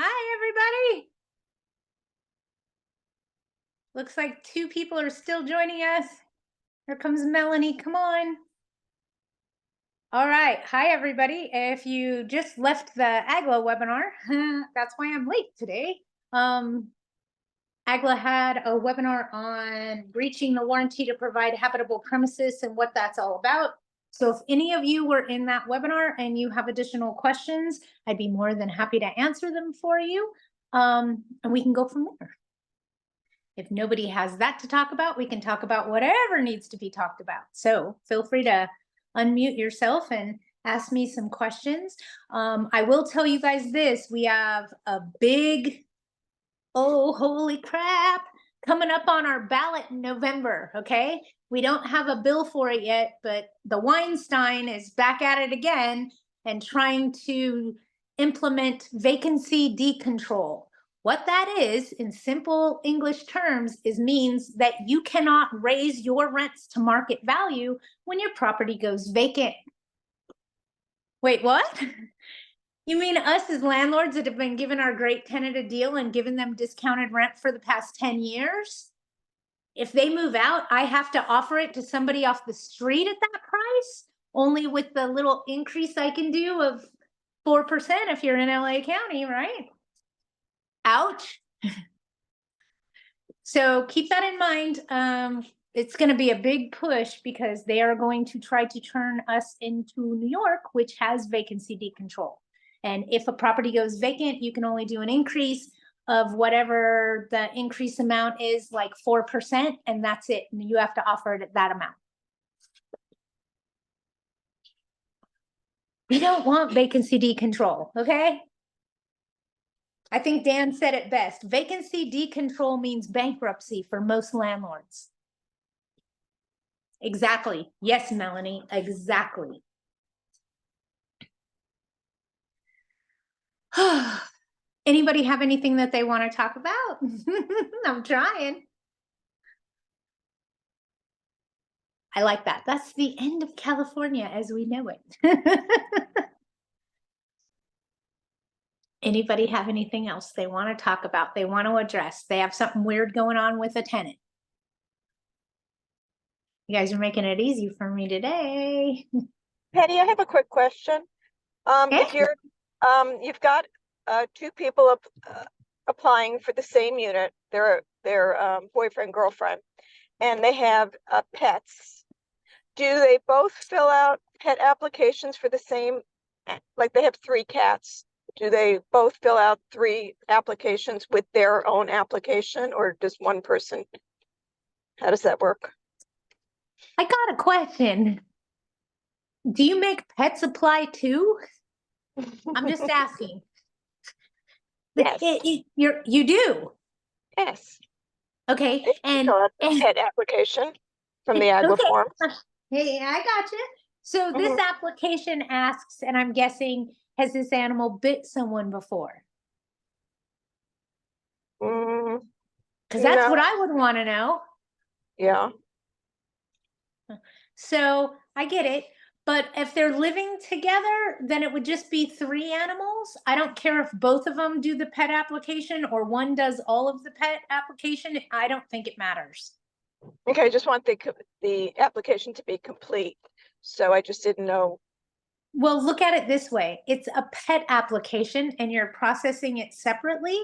Hi, everybody. Looks like two people are still joining us. Here comes Melanie. Come on. All right. Hi, everybody. If you just left the AGLA webinar, that's why I'm late today. AGLA had a webinar on breaching the warranty to provide habitable premises and what that's all about. So if any of you were in that webinar and you have additional questions, I'd be more than happy to answer them for you. And we can go from there. If nobody has that to talk about, we can talk about whatever needs to be talked about. So feel free to unmute yourself and ask me some questions. I will tell you guys this, we have a big, oh, holy crap, coming up on our ballot in November, okay? We don't have a bill for it yet, but the Weinstein is back at it again and trying to implement vacancy decontrol. What that is, in simple English terms, means that you cannot raise your rents to market value when your property goes vacant. Wait, what? You mean us as landlords that have been given our great tenant a deal and given them discounted rent for the past 10 years? If they move out, I have to offer it to somebody off the street at that price, only with the little increase I can do of 4% if you're in LA County, right? Ouch. So keep that in mind. It's going to be a big push because they are going to try to turn us into New York, which has vacancy decontrol. And if a property goes vacant, you can only do an increase of whatever the increase amount is, like 4%, and that's it. And you have to offer it at that amount. We don't want vacancy decontrol, okay? I think Dan said it best. Vacancy decontrol means bankruptcy for most landlords. Exactly. Yes, Melanie, exactly. Anybody have anything that they want to talk about? I'm trying. I like that. That's the end of California as we know it. Anybody have anything else they want to talk about? They want to address? They have something weird going on with a tenant. You guys are making it easy for me today. Penny, I have a quick question. If you're, you've got two people applying for the same unit, their boyfriend, girlfriend, and they have pets. Do they both fill out pet applications for the same, like they have 3 cats? Do they both fill out 3 applications with their own application, or does one person? How does that work? I got a question. Do you make pets apply too? I'm just asking. Yes. You do? Yes. Okay. They fill out the pet application from the AGLA form. Hey, I got you. So this application asks, and I'm guessing, has this animal bit someone before? Because that's No. what I would want to know. Yeah. So I get it. But if they're living together, then it would just be 3 animals. I don't care if both of them do the pet application or one does all of the pet application. I don't think it matters. Okay, I just want the application to be complete. So I just didn't know. Well, look at it this way. It's a pet application and you're processing it separately.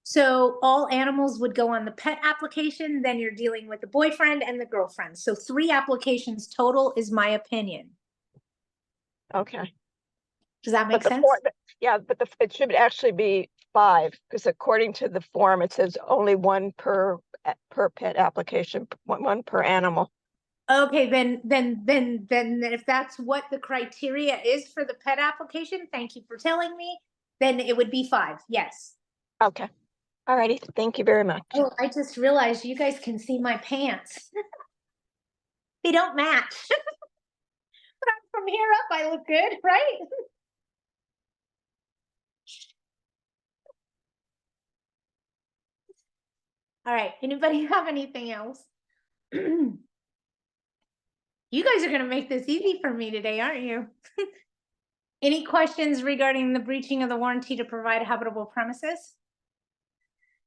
So all animals would go on the pet application, then you're dealing with the boyfriend and the girlfriend. So 3 applications total is my opinion. Okay. Does that make sense? Yeah, but it should actually be 5 because according to the form, it says only 1 per pet application, 1 per animal. Okay, then if that's what the criteria is for the pet application, thank you for telling me, then it would be 5. Yes. Okay. All righty. Thank you very much. Oh, I just realized you guys can see my pants. They don't match. But from here up, I look good, right? All right. Anybody have anything else? You guys are going to make this easy for me today, aren't you? Any questions regarding the breaching of the warranty to provide habitable premises?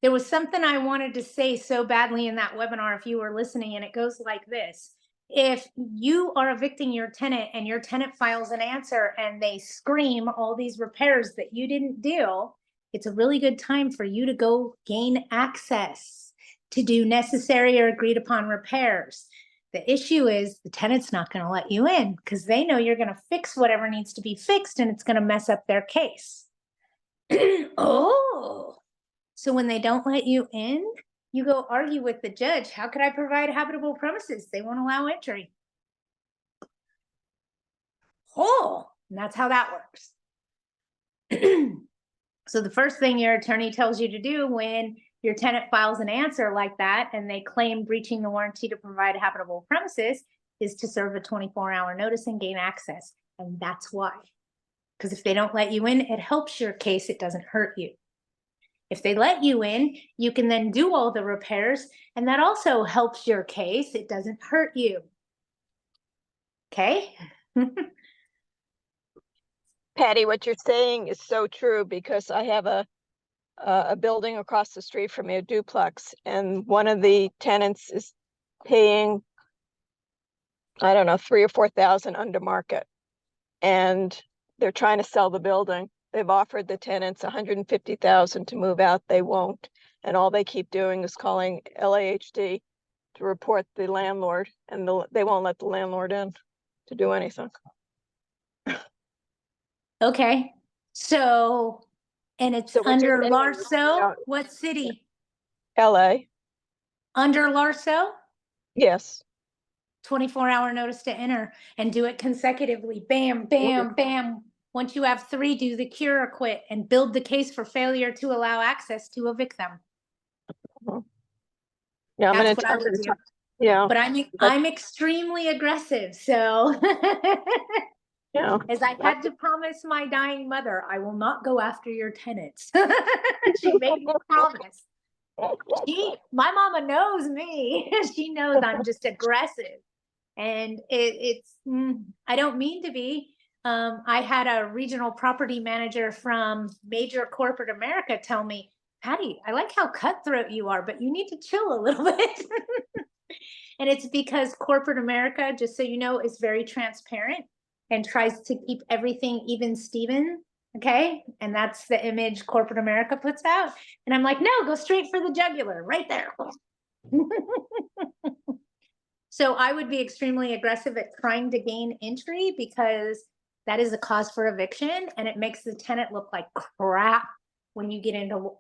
There was something I wanted to say so badly in that webinar if you were listening, and it goes like this. If you are evicting your tenant and your tenant files an answer and they scream all these repairs that you didn't do, it's a really good time for you to go gain access to do necessary or agreed upon repairs. The issue is the tenant's not going to let you in because they know you're going to fix whatever needs to be fixed and it's going to mess up their case. Oh. So when they don't let you in, you go argue with the judge. How could I provide habitable premises? They won't allow entry. Oh, and that's how that works. So the first thing your attorney tells you to do when your tenant files an answer like that and they claim breaching the warranty to provide habitable premises is to serve a 24-hour notice and gain access. And that's why. Because if they don't let you in, it helps your case. It doesn't hurt you. If they let you in, you can then do all the repairs, and that also helps your case. It doesn't hurt you. Okay? Patty, what you're saying is so true because I have a building across the street from me, a duplex, and one of the tenants is paying, I don't know, 3,000 or 4,000 under market, and they're trying to sell the building. They've offered the tenants 150,000 to move out. They won't, and all they keep doing is calling LAHD to report the landlord, and they won't let the landlord in to do anything. Okay. So, and it's So what you're under saying is, Larso? What city? LA, Under Larso? yes. 24-hour notice to enter and do it consecutively. Bam, bam, bam. Once you have 3, do the cure or quit and build the case for failure to allow access to evict them. Yeah, That's what I would do. Yeah, But I'm extremely aggressive. So yeah. as I had to promise my dying mother, I will not go after your tenants. She made me promise. My mama knows me. She knows I'm just aggressive. And I don't mean to be. I had a regional property manager from major corporate America tell me, Patty, I like how cutthroat you are, but you need to chill a little bit. And it's because corporate America, just so you know, is very transparent and tries to keep everything even Steven. Okay. And that's the image corporate America puts out. And I'm like, no, go straight for the jugular right there. So I would be extremely aggressive at trying to gain entry because that is a cause for eviction and it makes the tenant look like crap when you get into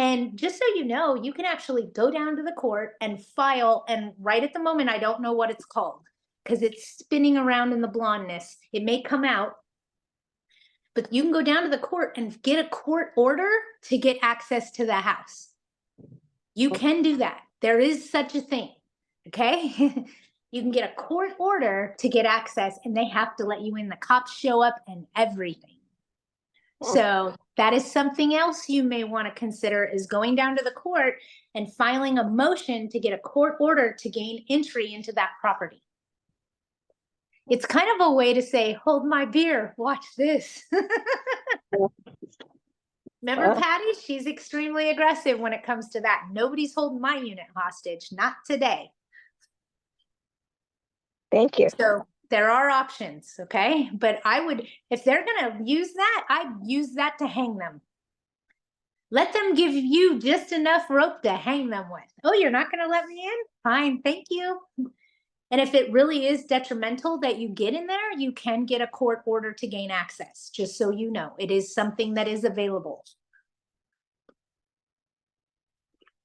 and just so you know, you can actually go down to the court and file, and right at the moment I don't know what it's called because it's spinning around in the blondness. It may come out, but you can go down to the court and get a court order to get access to the house. You can do that. There is such a thing. Okay. You can get a court order to get access and they have to let you in. The cops show up and everything. So that is something else you may want to consider is going down to the court and filing a motion to get a court order to gain entry into that property. It's kind of a way to say, hold my beer, watch this. Remember Patty? She's extremely aggressive when it comes to that. Nobody's holding my unit hostage, not today. Thank you. So there are options, okay? But I would, if they're gonna use that, I'd use that to hang them. Let them give you just enough rope to hang them with. Oh, you're not gonna let me in? Fine, thank you. And if it really is detrimental that you get in there, you can get a court order to gain access, just so you know. It is something that is available.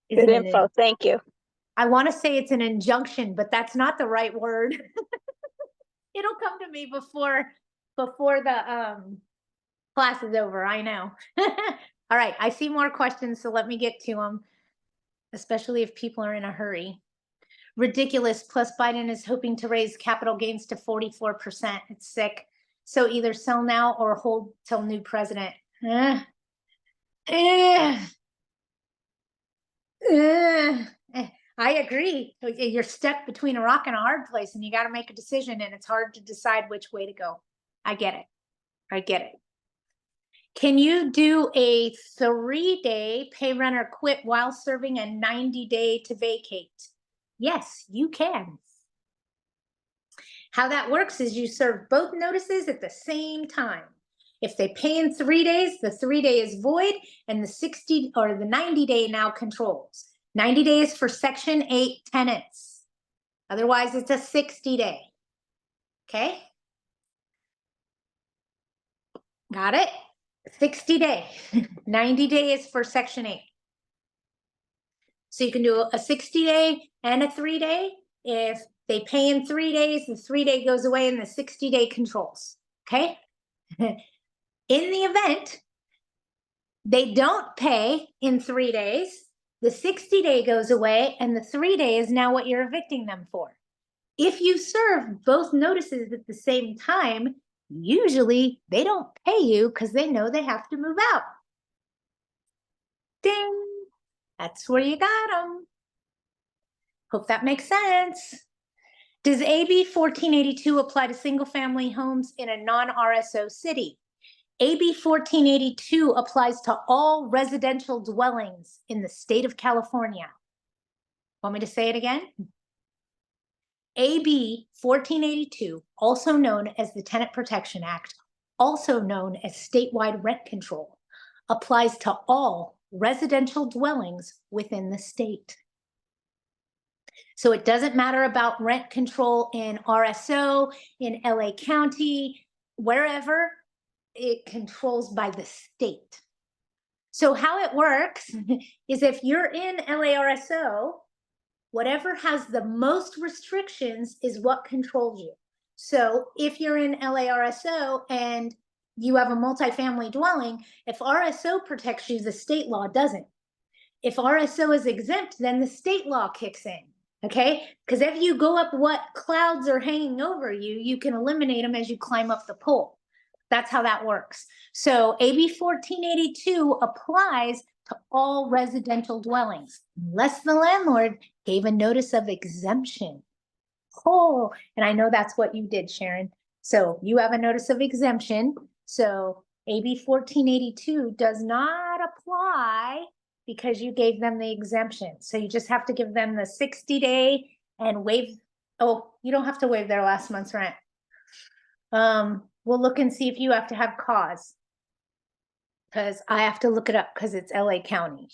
Good info, thank you. I want to say it's an injunction, but that's not the right word. It'll come to me before the class is over, I know. All right, I see more questions, so let me get to them, especially if people are in a hurry. Ridiculous, plus Biden is hoping to raise capital gains to 44%. It's sick. So either sell now or hold till new president. I agree. You're stuck between a rock and a hard place and you got to make a decision and it's hard to decide which way to go. I get it. I get it. Can you do a 3-day pay rent or quit while serving a 90-day to vacate? Yes, you can. How that works is you serve both notices at the same time. If they pay in 3 days, the 3-day is void and the 60 or the 90-day now controls. 90 days for Section 8 tenants. Otherwise, it's a 60-day. Okay? Got it? 60-day. 90 days for Section 8. So you can do a 60-day and a 3-day. If they pay in 3 days, the 3-day goes away and the 60-day controls. Okay? In the event they don't pay in 3 days, the 60-day goes away and the 3-day is now what you're evicting them for. If you serve both notices at the same time, usually they don't pay you because they know they have to move out. Ding! That's where you got them. Hope that makes sense. Does AB 1482 apply to single-family homes in a non-RSO city? AB 1482 applies to all residential dwellings in the state of California. Want me to say it again? AB 1482, also known as the Tenant Protection Act, also known as statewide rent control, applies to all residential dwellings within the state. So it doesn't matter about rent control in RSO, in LA County, wherever, it controls by the state. So how it works is if you're in LARSO, whatever has the most restrictions is what controls you. So if you're in LARSO and you have a multifamily dwelling, if RSO protects you, the state law doesn't. If RSO is exempt, then the state law kicks in. Okay, because if you go up what clouds are hanging over you, you can eliminate them as you climb up the pole. That's how that works. So AB 1482 applies to all residential dwellings, unless the landlord gave a notice of exemption. Oh, and I know that's what you did, Sharon. So you have a notice of exemption. So AB 1482 does not apply because you gave them the exemption. So you just have to give them the 60-day and waive. Oh, you don't have to waive their last month's rent. We'll look and see if you have to have cause, because I have to look it up because it's LA County.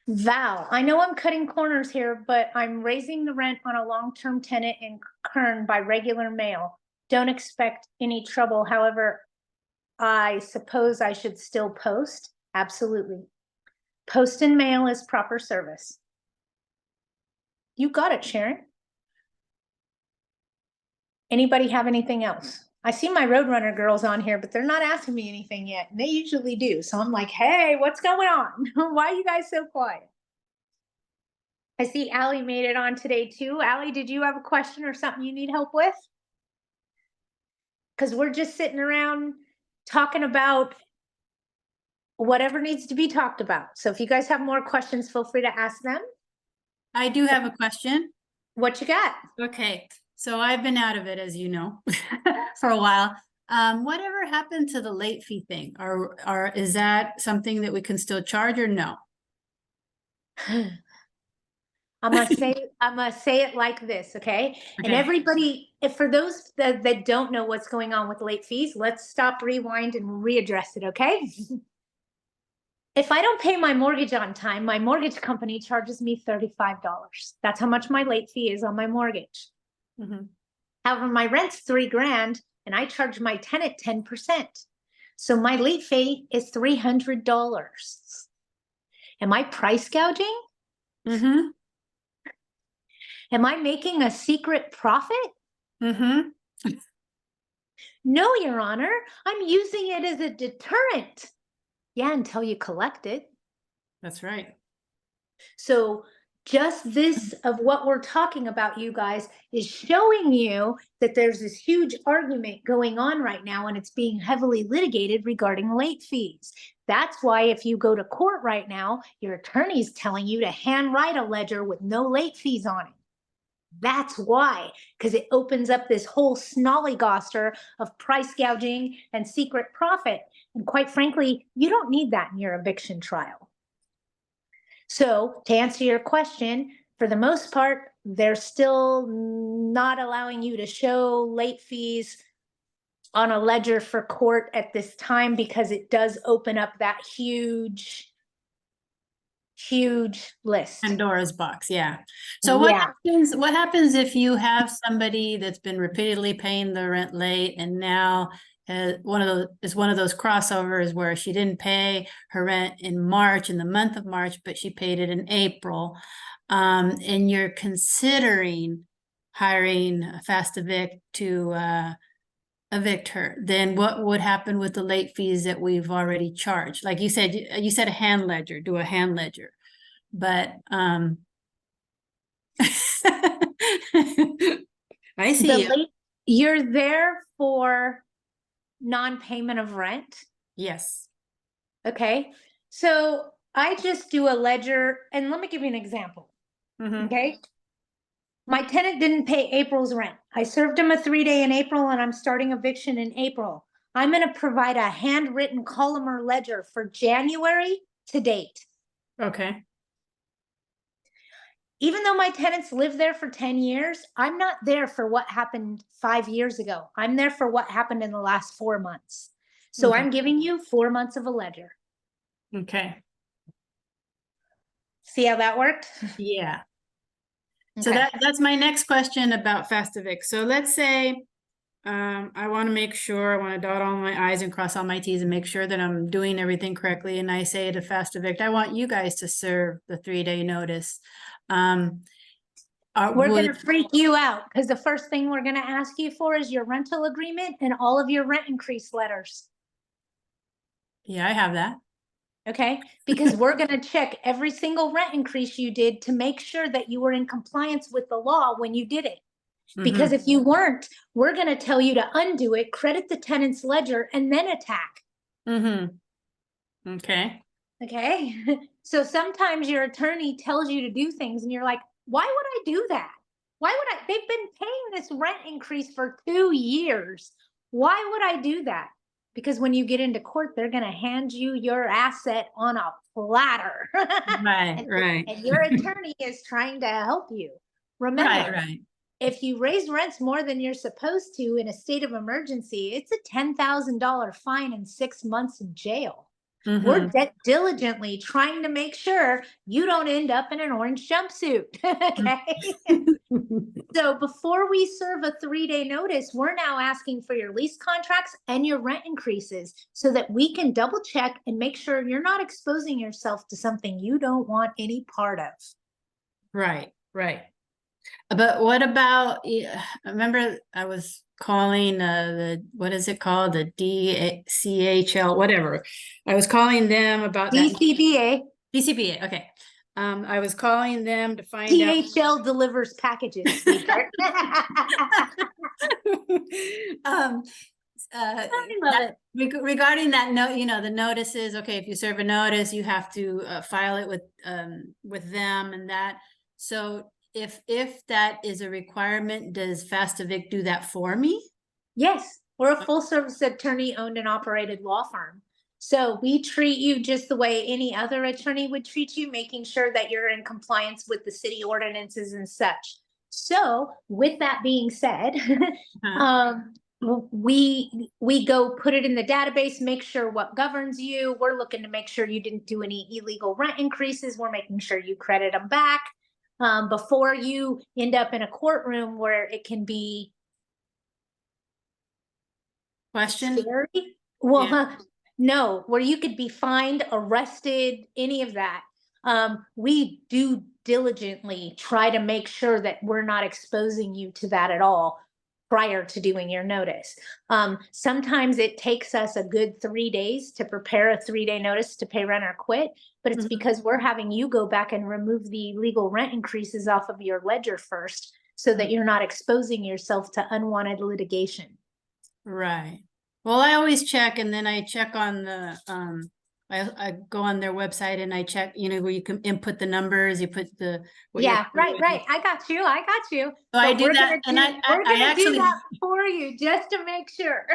Val, I know I'm cutting corners here, but I'm raising the rent on a long-term tenant in Kern by regular mail. Don't expect any trouble. However, I suppose I should still post. Absolutely. Post and mail is proper service. You got it, Sharon. Anybody have anything else? I see my Roadrunner girls on here, but they're not asking me anything yet. And they usually do. So I'm like, hey, what's going on? Why are you guys so quiet? I see Allie made it on today too. Allie, did you have a question or something you need help with? Because we're just sitting around talking about whatever needs to be talked about. So if you guys have more questions, feel free to ask them. I do have a question. What you got? Okay, so I've been out of it, as you know, for a while. Whatever happened to the late fee thing? Or is that something that we can still charge or no? I'm gonna say it like this, okay? And everybody, if for those that don't know what's going on with late fees, let's stop, rewind, and readdress it, okay? If I don't pay my mortgage on time, my mortgage company charges me $35. That's how much my late fee is on my mortgage. Mhm. However, my rent's $3,000 and I charge my tenant 10%. So my late fee is $300. Am I price gouging? Mm-hmm. Am I making a secret profit? Mm-hmm. No, Your Honor. I'm using it as a deterrent. Yeah, until you collect it. That's right. So just this of what we're talking about, you guys, is showing you that there's this huge argument going on right now and it's being heavily litigated regarding late fees. That's why if you go to court right now, your attorney's telling you to handwrite a ledger with no late fees on it. That's why, because it opens up this whole snollygoster of price gouging and secret profit. And quite frankly, you don't need that in your eviction trial. So to answer your question, for the most part, they're still not allowing you to show late fees on a ledger for court at this time because it does open up that huge list. Pandora's box, yeah. So what happens if you have somebody that's been repeatedly paying the rent late and now one of those crossovers where she didn't pay her rent in March, in the month of March, but she paid it in April, and you're considering hiring a fast evict to evict her, then what would happen with the late fees that we've already charged? Like you said a hand ledger, do a hand ledger. But I see you're there for non-payment of rent. Yes. Okay. So I just do a ledger, and let me give you an example. Okay. My tenant didn't pay April's rent. I served him a 3-day in April, and I'm starting eviction in April. I'm going to provide a handwritten column or ledger for January to date. Okay. Even though my tenants live there for 10 years, I'm not there for what happened 5 years ago. I'm there for what happened in the last 4 months. So I'm giving you 4 months of a ledger. Okay. See how that worked? Yeah. Okay. So that's my next question about fast evict. So let's say I want to make sure, I want to dot all my I's and cross all my T's and make sure that I'm doing everything correctly. And I say to fast evict, I want you guys to serve the 3-day notice. We're going to freak you out because the first thing we're going to ask you for is your rental agreement and all of your rent increase letters. Yeah, I have that. Okay, because we're going to check every single rent increase you did to make sure that you were in compliance with the law when you did it. Because if you weren't, we're going to tell you to undo it, credit the tenant's ledger, and then attack. Okay. Okay. So sometimes your attorney tells you to do things and you're like, why would I do that? Why would I? They've been paying this rent increase for 2 years. Why would I do that? Because when you get into court, they're going to hand you your asset on a platter. Right, right. And your attorney is trying to help you. Remember, right. If you raise rents more than you're supposed to in a state of emergency, it's a $10,000 fine and 6 months in jail. We're diligently trying to make sure you don't end up in an orange jumpsuit. Okay. So before we serve a 3-day notice, we're now asking for your lease contracts and your rent increases so that we can double check and make sure you're not exposing yourself to something you don't want any part of. Right, right. But what about, remember I was calling what is it called? The DCHL, whatever. I was calling them about DCBA. DCBA, okay. I was calling them to find out. DHL delivers packages. Regarding that note, the notices, okay, if you serve a notice, you have to file it with them and that. So if that is a requirement, does Fast Evict do that for me? Yes, we're a full service attorney owned and operated law firm. So we treat you just the way any other attorney would treat you, making sure that you're in compliance with the city ordinances and such. So with that being said, we go put it in the database, make sure what governs you. We're looking to make sure you didn't do any illegal rent increases. We're making sure you credit them back before you end up in a courtroom where it can be scary. Well, yeah. No, where you could be fined, arrested, any of that. We do diligently try to make sure that we're not exposing you to that at all prior to doing your notice. Sometimes it takes us a good 3 days to prepare a 3-day notice to pay rent or quit, but it's because we're having you go back and remove the legal rent increases off of your ledger first so that you're not exposing yourself to unwanted litigation. Right. Well, I always check, and then I check on the I go on their website and I check, you know, where you can input the numbers, you put the. what you're Yeah, right, doing. right. I got you. So But I do we're that, gonna and we're I gonna do actually, that for you just to make sure.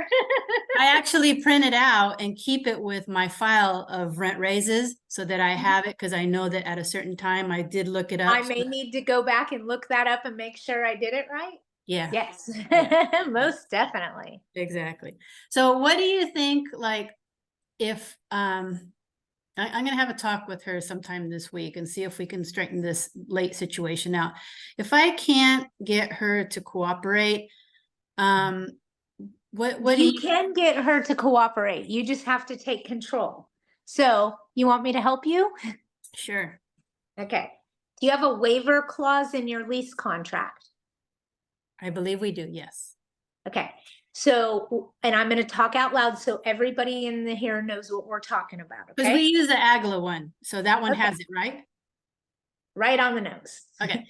I actually print it out and keep it with my file of rent raises so that I have it, because I know that at a certain time I did look it up. I may need to go back and look that up and make sure I did it right. Yeah. Yes, Yeah. most definitely. Exactly. So what do you think, like, if I'm gonna have a talk with her sometime this week and see if we can straighten this late situation out. If I can't get her to cooperate, what do You you? can get her to cooperate. You just have to take control. So you want me to help you? Sure. Okay. Do you have a waiver clause in your lease contract? I believe we do, yes. Okay. So, and I'm going to talk out loud so everybody in the here knows what we're talking about. Because we Okay. use the AGLA one, so that one Okay. has it, right? Right on the nose. Okay.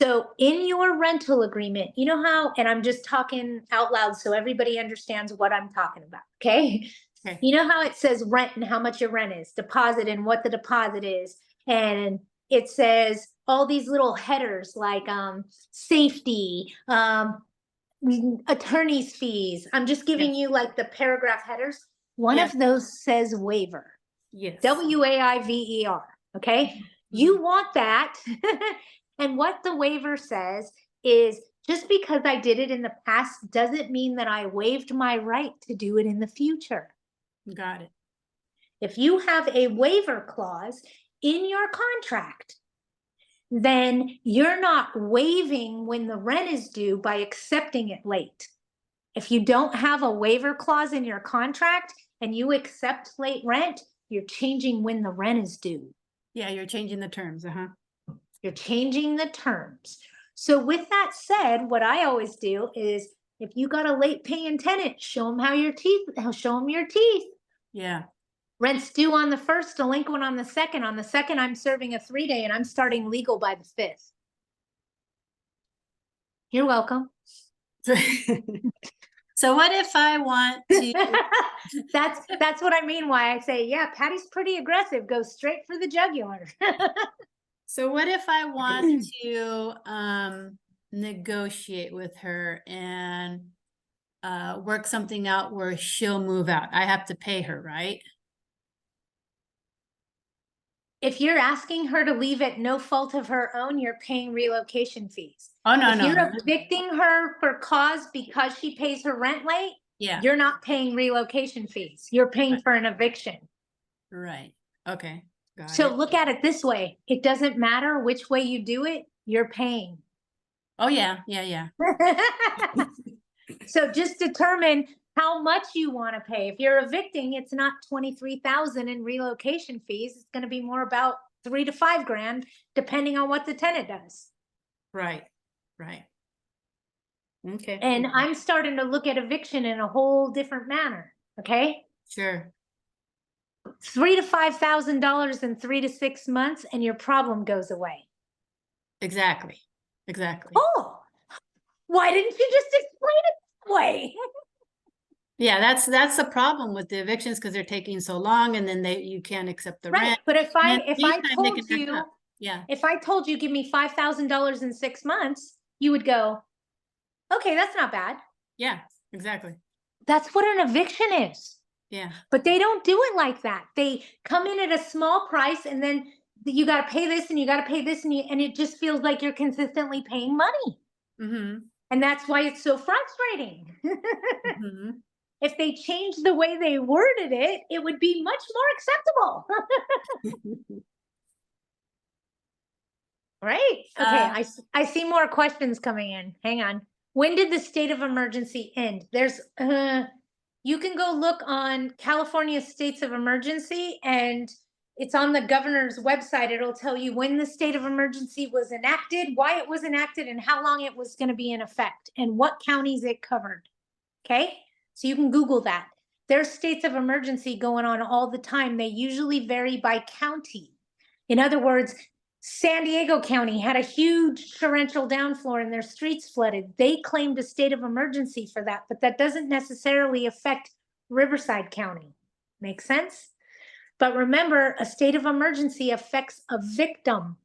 So in your rental agreement, you know how, and I'm just talking out loud so everybody understands what I'm talking about. Okay. Okay. You know how it says rent and how much your rent is, deposit and what the deposit is. And it says all these little headers like safety, attorney's fees. I'm just giving Yes. you like the paragraph headers. One Yes. of those says waiver. Yes. WAIVER. Okay. You want that. And what the waiver says is just because I did it in the past doesn't mean that I waived my right to do it in the future. Got it. If you have a waiver clause in your contract, then you're not waiving when the rent is due by accepting it late. If you don't have a waiver clause in your contract and you accept late rent, you're changing when the rent is due. Yeah, you're changing the terms, You're changing the terms. So with that said, what I always do is if you got a late paying tenant, show them show them your teeth. Yeah. Rent's due on the 1st, delinquent on the 2nd. On the 2nd, I'm serving a 3-day and I'm starting legal by the 5th. You're welcome. So what if I want to? That's what I mean. Why I say, yeah, Patty's pretty aggressive. Go straight for the jugular. So what if I want to negotiate with her and work something out where she'll move out? I have to pay her, right? If you're asking her to leave at no fault of her own, you're paying relocation fees. Oh, no, If no. you're evicting her for cause because she pays her rent late, Yeah. you're not paying relocation fees. You're paying for an eviction. Right. Okay. Got So it. look at it this way. It doesn't matter which way you do it, you're paying. Oh, yeah. Yeah, yeah. So just determine how much you want to pay. If you're evicting, it's not 23,000 in relocation fees. It's going to be more about 3 to 5 grand, depending on what the tenant does. Right. Right. Okay. And I'm starting to look at eviction in a whole different manner. Okay. Sure. $3,000 to $5,000 in 3 to 6 months, and your problem goes away. Exactly. Exactly. Oh, why didn't you just explain it that way? Yeah, that's the problem with the evictions, because they're taking so long, and then you can't accept the Right. rent. But if I Anytime they told can back you, up. Yeah. if I told you give me $5,000 in 6 months, you would go, okay, that's not bad. Yeah, exactly. That's what an eviction is. Yeah. But they don't do it like that. They come in at a small price and then you got to pay this and you got to pay this and it just feels like you're consistently paying money. Mm-hmm. And that's why it's so frustrating. Mm-hmm. If they changed the way they worded it, it would be much more acceptable. Right. Okay. I see more questions coming in. Hang on. When did the state of emergency end? There's you can go look on California states of emergency and it's on the governor's website. It'll tell you when the state of emergency was enacted, why it was enacted, and how long it was going to be in effect and what counties it covered. Okay. So you can Google that. There's states of emergency going on all the time. They usually vary by county. In other words, San Diego County had a huge torrential downflow and their streets flooded. They claimed a state of emergency for that, but that doesn't necessarily affect Riverside County. Make sense? But remember, a state of emergency affects a victim.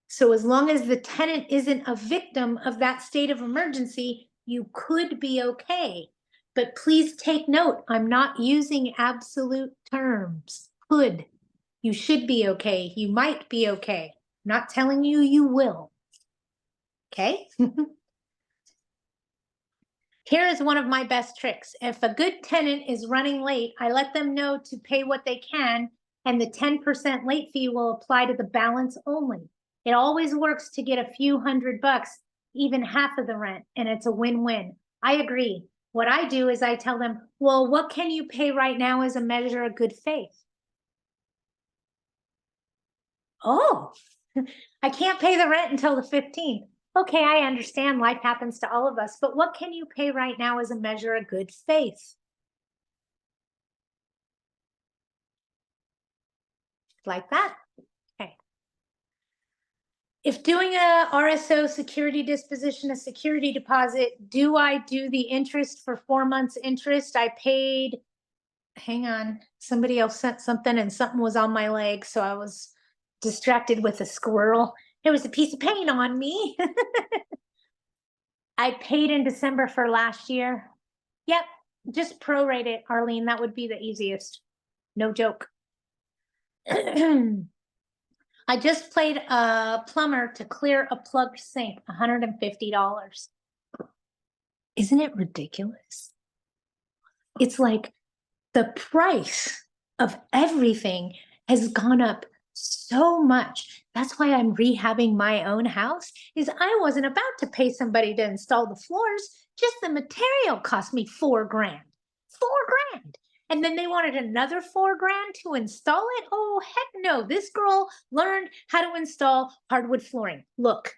So as long as the tenant isn't a victim of that state of emergency, you could be okay. But please take note, I'm not using absolute terms. Could. You should be okay. You might be okay. I'm not telling you you will. Okay? Here is one of my best tricks. If a good tenant is running late, I let them know to pay what they can, and the 10% late fee will apply to the balance only. It always works to get a few $100, even half of the rent, and it's a win-win. I agree. What I do is I tell them, well, what can you pay right now as a measure of good faith? Oh, I can't pay the rent until the 15th. Okay, I understand life happens to all of us, but what can you pay right now as a measure of good faith? Like that. Okay. If doing a RSO security disposition, a security deposit, do I do the interest for 4 months interest? I paid, hang on, somebody else sent something and something was on my leg, so I was distracted with a squirrel. There was a piece of paint on me. I paid in December for last year. Yep, just prorate it, Arlene. That would be the easiest. No joke. I just paid a plumber to clear a plugged sink, $150. Isn't it ridiculous? It's like the price of everything has gone up so much. That's why I'm rehabbing my own house, is I wasn't about to pay somebody to install the floors. Just the material cost me $4 grand. $4 grand. And then they wanted another $4 grand to install it. Oh, heck no. This girl learned how to install hardwood flooring. Look.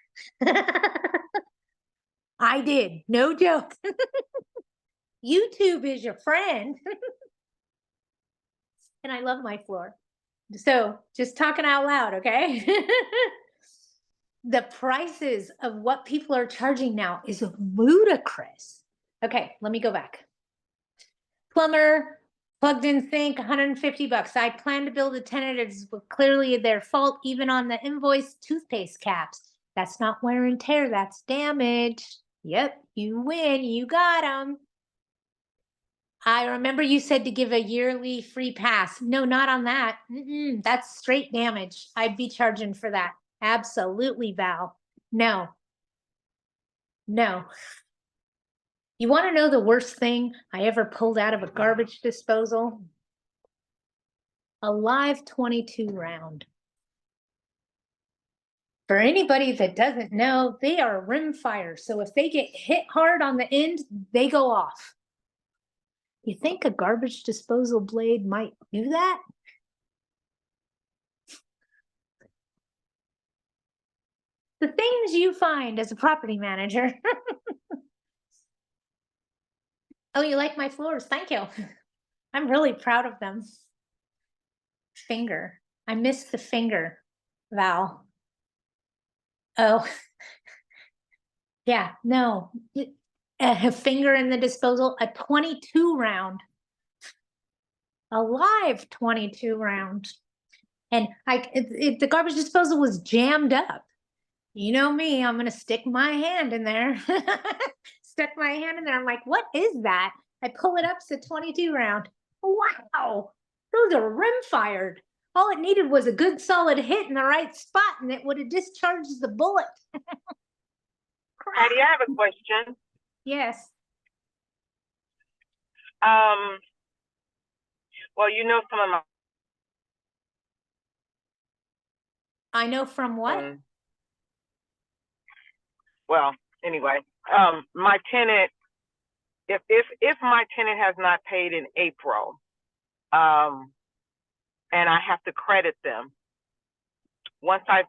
I did. No joke. YouTube is your friend. And I love my floor. So just talking out loud, okay? The prices of what people are charging now is ludicrous. Okay, let me go back. Plumber, plugged in sink, $150. I plan to build a tenant. It's clearly their fault, even on the invoice. Toothpaste caps. That's not wear and tear, that's damage. Yep, you win, you got them. I remember you said to give a yearly free pass. No, not on that. That's straight damage. I'd be charging for that. Absolutely, Val. No. No. You want to know the worst thing I ever pulled out of a garbage disposal? A live 22 round. For anybody that doesn't know, they are rim fire. So if they get hit hard on the end, they go off. You think a garbage disposal blade might do that? The things you find as a property manager. Oh, you like my floors? Thank you. I'm really proud of them. Finger. I missed the finger, Val. Oh, yeah, no. A finger in the disposal, a 22 round. A live 22 round. And the garbage disposal was jammed up. You know me, I'm gonna stick my hand in there. Stuck my hand in there. I'm like, what is that? I pull it up, it's a 22 round. Wow, those are rim fired. All it needed was a good solid hit in the right spot and it would have discharged the bullet. Patty, I have a question. Yes. Well, you know some of my I know from what? Well, anyway, my tenant, if my tenant has not paid in April, and I have to credit them, once I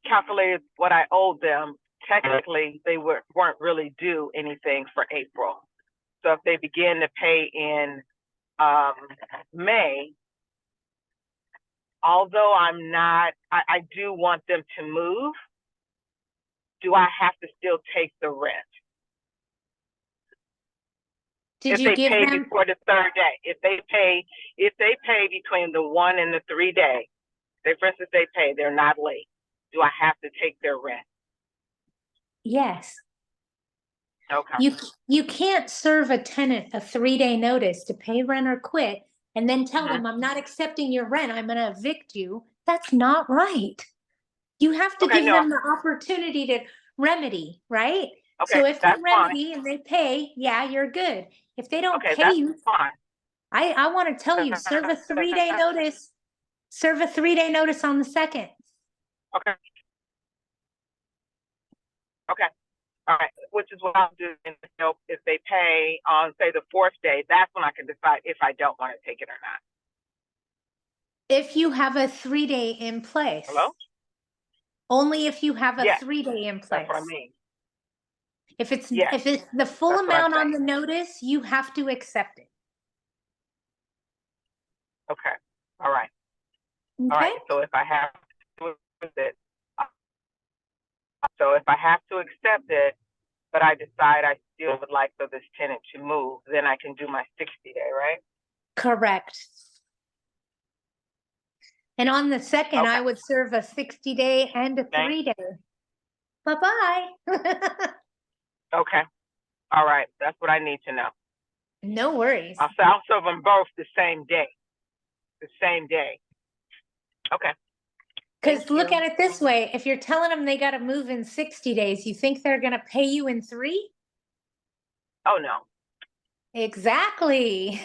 calculated what I owed them, technically they weren't really due anything for April. So if they begin to pay in May, although I do want them to move, do I have to still take the rent? Did you give them before the third day, if they pay if they pay between the 1 and the 3 day, say for instance, they pay, they're not late, do I have to take their rent? Yes. Okay. You can't serve a tenant a 3-day notice to pay rent or quit and then tell Mhm. them, I'm not accepting your rent, I'm gonna evict you. That's not right. You have to Okay, give no. them the opportunity to remedy, right? Okay, So if they that's fine. remedy and they pay, yeah, you're good. If they don't Okay, pay that's you, fine. I want to tell you, serve a 3-day notice. Serve a 3-day notice on the 2nd. Okay. Okay. All right. Which is what I'll do. And if they pay on, say, the 4th day, that's when I can decide if I don't want to take it or not. If you have a 3-day in place. Hello? Only if you have a Yes, 3-day in place. that's what I mean. If it's Yes, the full that's what I'm amount on the saying. notice, you have to accept it. Okay. All right. Okay? All right. So if I have to accept it, so if I have to accept it, but I decide I still would like for this tenant to move, then I can do my 60-day, right? Correct. And on the 2nd, I Okay. would serve a 60-day and a Thanks. 3-day. Bye-bye. Okay. All right. That's what I need to know. No worries. I'll serve them both the same day. The same day. Okay. Because Thank look you. at it this way, if you're telling them they got to move in 60 days, you think they're going to pay you in 3? Oh, no. Exactly.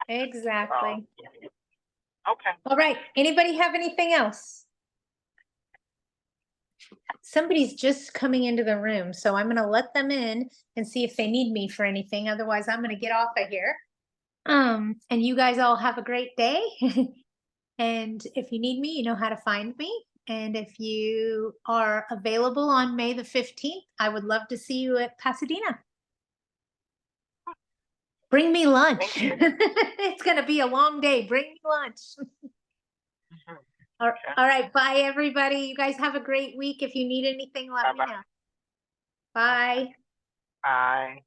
Exactly. Okay. All right. Anybody have anything else? Somebody's just coming into the room, so I'm going to let them in and see if they need me for anything. Otherwise, I'm going to get off of here. And you guys all have a great day. And if you need me, you know how to find me. And if you are available on May the 15th, I would love to see you at Pasadena. Bring me lunch. Thank you. It's going to be a long day. Bring me lunch. Mhm. All right. Bye, everybody. You guys have a great week. If you need anything, let me Bye-bye. know. Bye. Bye.